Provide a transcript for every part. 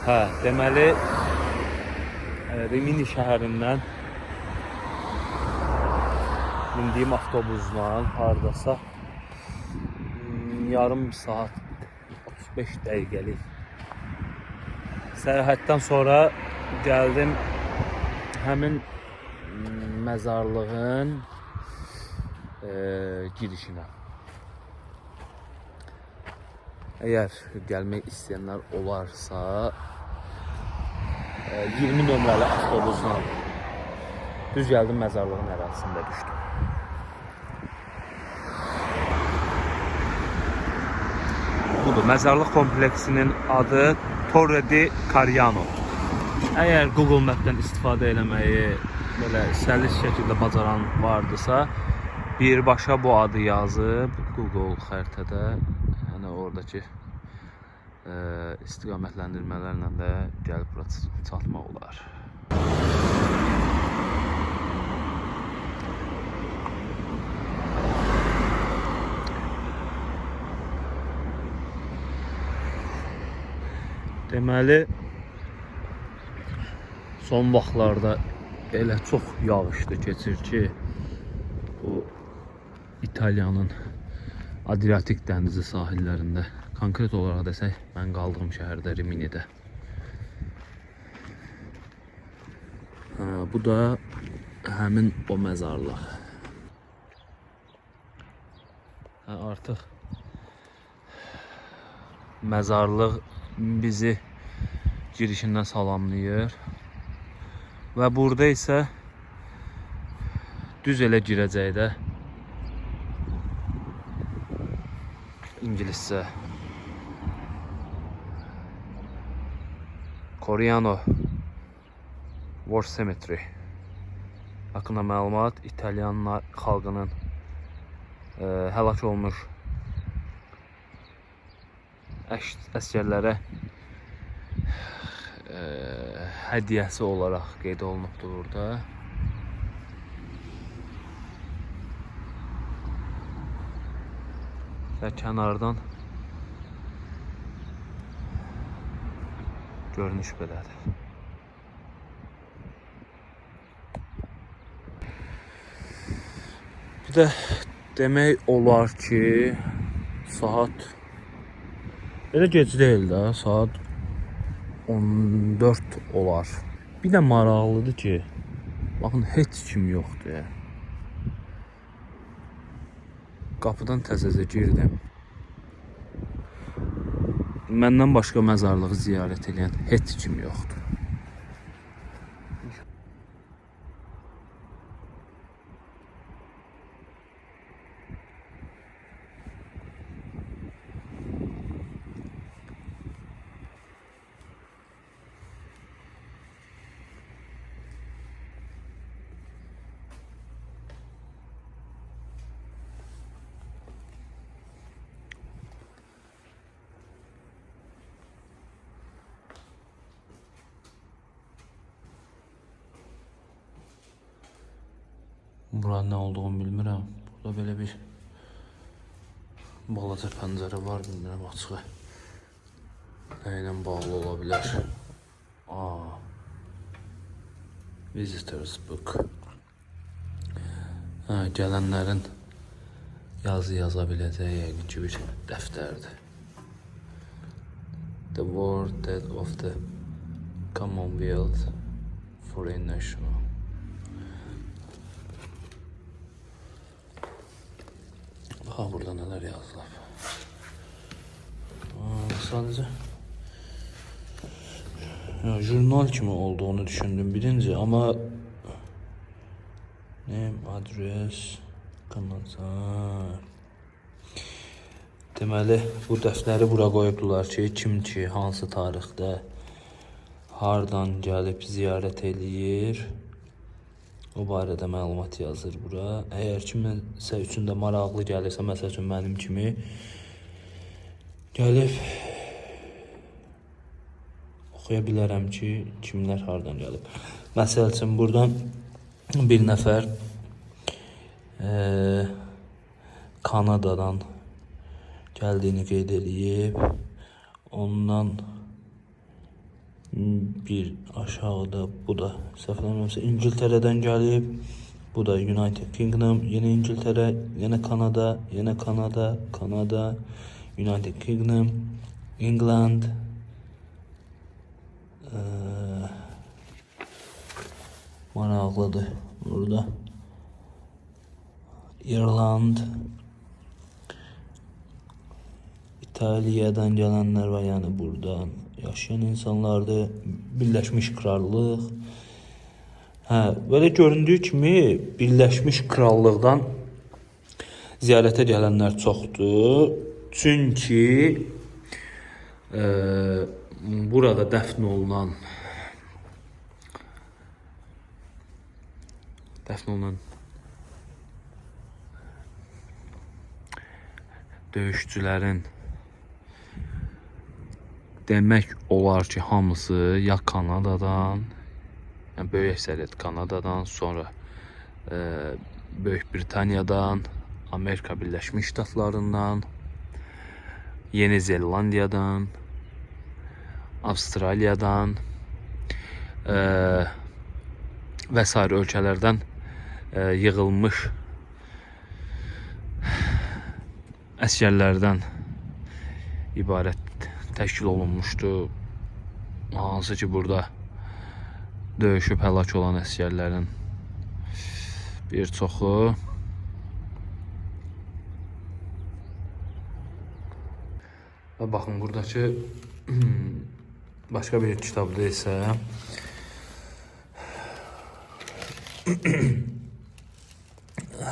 Hə, deməli Rimini şəhərindən mindiyim avtobusla hardasa yarım saat 35 dəqiqəlik səyahətdən sonra gəldim həmin məzarlığın girişinə. Əgər gəlmək istəyənlər olarsa 20 nömrəli avtobusla düz gəldim, məzarlığın ərazisində düşdüm. Budur, məzarlıq kompleksinin adı Torre di Cariano. Əgər Google Map'dən istifadə eləməyi belə səlis şəkildə bacaran vardısa, birbaşa bu adı yazıb Google xəritədə, yəni oradakı istiqamətləndirmələrlə də gəlib bura çatmaq olar. Deməli, son vaxtlarda elə çox yağışlı keçir ki, bu İtaliyanın Adriatik dənizi sahillərində, konkret olaraq desək, mən qaldığım şəhərdə Riminidə. Bu da həmin o məzarlıq. Artıq məzarlıq bizi girişindən salamlayır və burada isə düz elə girəcəkdə İngiliscə Cariano War Cemetery haqqında məlumat, İtalyan xalqının həlak olmuş əsgərlərə hədiyyəsi olaraq qeyd olunubdur burada. Və kənardan görünüş belədir. Bir də demək olar ki, saat elə gec deyil də, saat 14 olar. Bir də maraqlıdır ki, baxın, heç kim yoxdur. Qapıdan təzəcə girdim. Məndən başqa məzarlığı ziyarət edən heç kim yoxdur. Buranın nə olduğunu bilmirəm. Burada belə bir balaca pəncərə var, bilmirəm açığı. Nə ilə bağlı ola bilər? Visitors book. Gələnlərin yazı yaza biləcəyi yəqin ki bir dəftərdir. The War Dead of the Commonwealth Foreign National. Bax, burada nələr yazılıb. Sadəcə jurnal kimi olduğunu düşündüm birinci, amma name, adres, deməli, bu dəftəri bura qoyubdular ki, kim ki, hansı tarixdə, hardan gəlib ziyarət eləyir, o barədə məlumat yazır bura. Əgər kiməsə üçün də maraqlı gəlirsə, məsəl üçün mənim kimi gəlib oxuya bilərəm ki, kimlər hardan gəlib. Məsəl üçün buradan bir nəfər Kanadadan gəldiyini qeyd edib. Ondan Bir aşağıda bu da səhvləmirəmsə İngiltərədən gəlib. Bu da United Kingdom, yine İngiltere, yine Kanada, yine Kanada, Kanada, United Kingdom, England, maraqlıdır burada. İrland, İtalya'dan gelenler var, yani buradan yaşayan insanlardı. Birleşmiş Krallıq. Böyle göründüyü kimi Birleşmiş Krallıqdan ziyarətə gələnlər çoxdur. Çünki burada dəfn olunan döyüşçülərin demək olar ki, hamısı ya Kanadadan, yani böyük əksəriyyət Kanadadan, sonra Böyük Britaniyadan, Amerika Birleşmiş Ştatlarından, Yeni Zelandiyadan, Avustraliyadan və sair ölkələrdən yığılmış əsgərlərdən ibarət təşkil olunmuşdu. Hansı ki, burada döyüşüb həlak olan əsgərlərin bir çoxu. Və baxın, buradakı başqa bir kitabda isə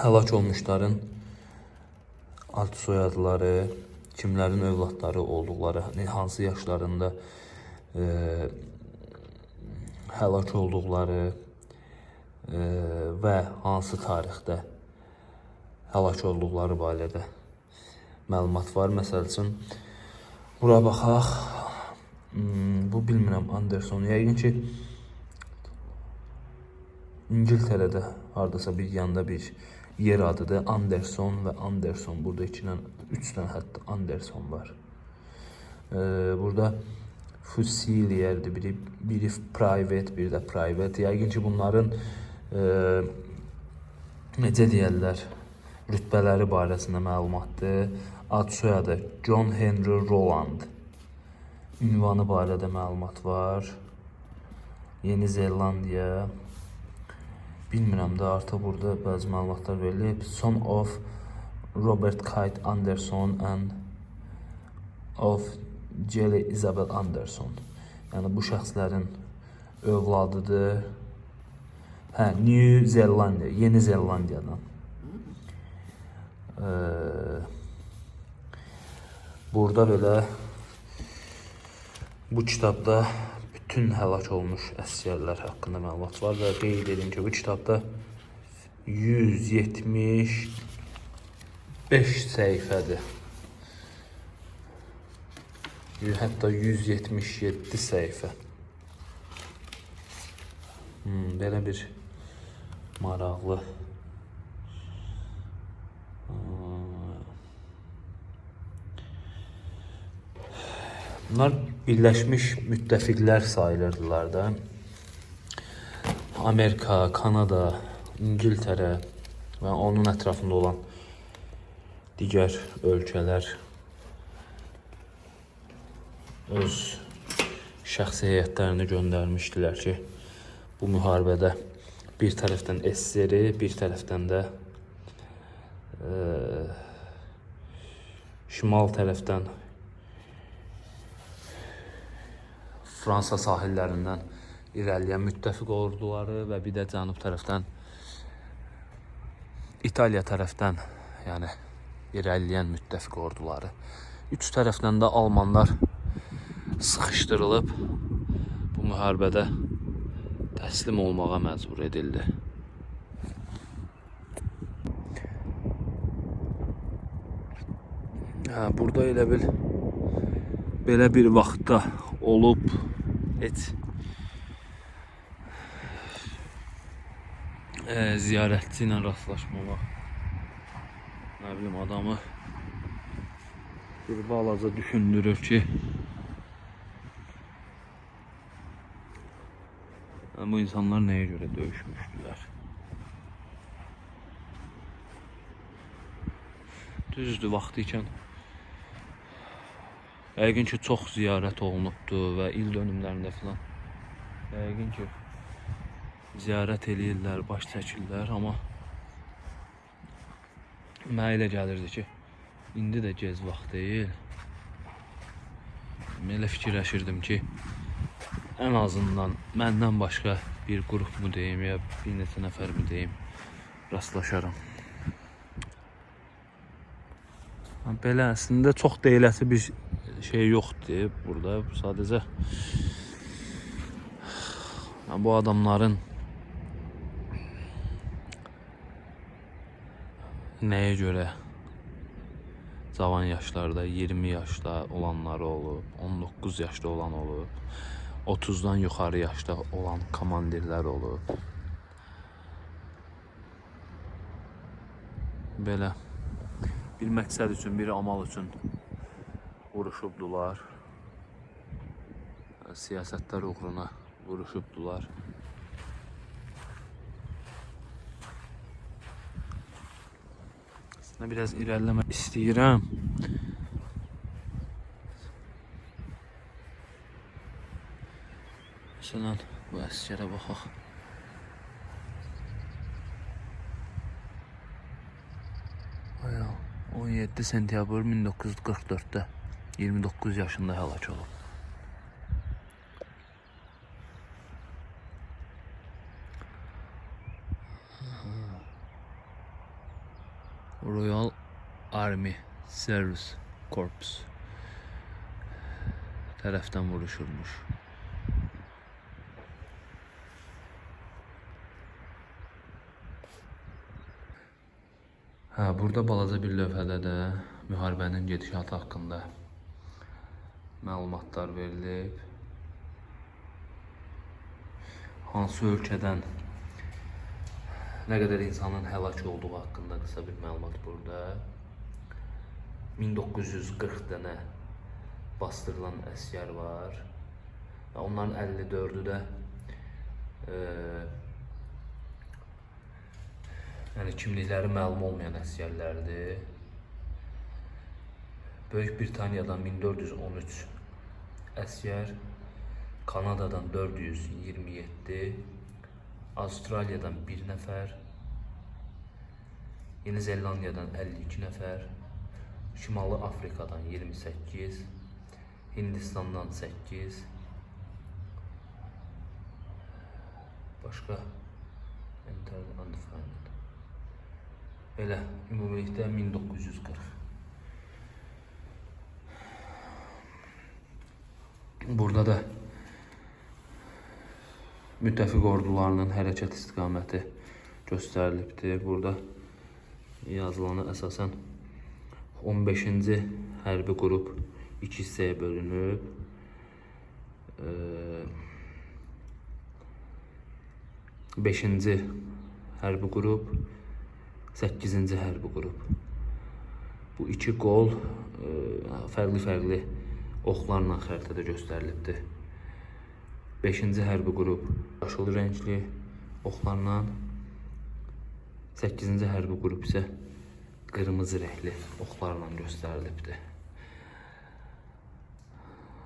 həlak olmuşların ad soyadları, kimlərin övladları olduqları, hansı yaşlarında həlak olduqları və hansı tarixdə həlak olduqları barədə məlumat var. Məsəl üçün, bura baxaq. Bu bilmirəm, Anderson. Yəqin ki, İngiltərədə hardasa bir yanda bir yer adıdır. Anderson və Anderson. Burada 3 dənə hətta Anderson var. Burada Fusiliyerdir. Biri private, biri də private. Yəqin ki, bunların necə deyərlər, rütbələri barəsində məlumatdır. Ad soyadı John Henry Roland. Ünvanı barədə məlumat var. Yeni Zelandiya. Bilmirəm də, artıq burada bəzi məlumatlar verilib. Son of Robert Kite Anderson and of Jelly Isabel Anderson. Yəni bu şəxslərin övladıdır. New Zelandiya, Yeni Zelandiyadan. Burada belə bu kitabda bütün həlak olmuş əsgərlər haqqında məlumat var və qeyd edin ki, bu kitabda 175 səhifədir. Hətta 177 səhifə. Belə bir maraqlı. Bunlar Birləşmiş Müttəfiqlər sayılırdılar da. Amerika, Kanada, İngiltərə və onun ətrafında olan digər ölkələr öz şəxsi heyətlərini göndərmişdilər ki, bu müharibədə bir tərəfdən SSR, bir tərəfdən də şimal tərəfdən Fransa sahillərindən irəliləyən müttəfiq orduları və bir də cənub tərəfdən İtaliya tərəfdən, yəni irəliləyən müttəfiq orduları. Üç tərəfdən də almanlar sıxışdırılıb bu müharibədə təslim olmağa məcbur edildi. Burada elə bil belə bir vaxtda olub heç ziyarətçi ilə rastlaşmamaq, nə bilim, adamı bir balaca düşündürür ki, Bu insanlar nəyə görə döyüşmüşdülər? Düzdür, vaxtı ikən yəqin ki, çox ziyarət olunubdu və il dönümlərində filan yəqin ki, ziyarət eləyirlər, baş çəkirlər, amma mənə elə gəlirdi ki, indi də gec vaxt deyil. Elə fikirləşirdim ki, ən azından məndən başqa bir qrup mu deyim, ya bir neçə nəfər mi deyim, rastlaşaram. Belə əslində çox deyiləsi bir şey yoxdur burada. Sadəcə bu adamların nəyə görə cavan yaşlarda 20 yaşda olanları olub, 19 yaşda olan olub, 30'dan yuxarı yaşda olan komandirlər olub. Belə bir məqsəd üçün, bir amal üçün vuruşubdular. Siyasətlər uğruna vuruşubdular. Aslında biraz irəliləmək istəyirəm. Məsələn, bu əsgərə baxaq. Ayol, 17 sentyabr 1944'te 29 yaşında həlak olub. Royal Army Service Corps tərəfdən vuruşulmuş. Burada balaca bir lövhədə də müharibənin gedişatı haqqında məlumatlar verilib. Hansı ölkədən nə qədər insanın həlak olduğu haqqında qısa bir məlumat burada. 1940 dənə bastırılan əsgər var. Onların 54'ü də yəni kimlikləri məlum olmayan əsgərlərdir. Böyük Britaniyadan 1413 əsgər, Kanadadan 427, Avustraliyadan 1 nəfər, Yeni Zelandiyadan 52 nəfər, Şimali Afrikadan 28, Hindistandan 8, başqa belə ümumilikdə 1940. Burada da müttəfiq ordularının hərəkət istiqaməti göstərilibdir. Burada yazılanı əsasən 15-ci hərbi qrup 2 hissəyə bölünüb. 5-ci hərbi qrup, 8-ci hərbi qrup. Bu iki qol fərqli oxlarla xəritədə göstərilibdir. 5-ci hərbi qrup yaşıl rəngli oxlarla, 8-ci hərbi qrup isə qırmızı rəngli oxlarla göstərilibdir.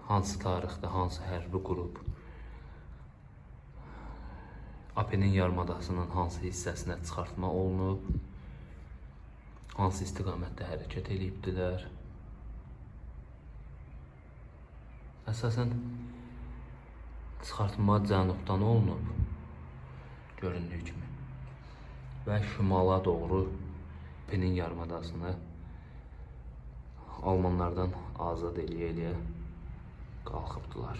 Hansı tarixdə hansı hərbi qrup AP'nin yarımadasının hansı hissəsinə çıxartma olunub, hansı istiqamətdə hərəkət edibdilər. Əsasən çıxartma cənubdan olunub, göründüyü kimi, və şimala doğru AP'nin yarımadasını Almanlardan azad eləyə qalxıbdılar.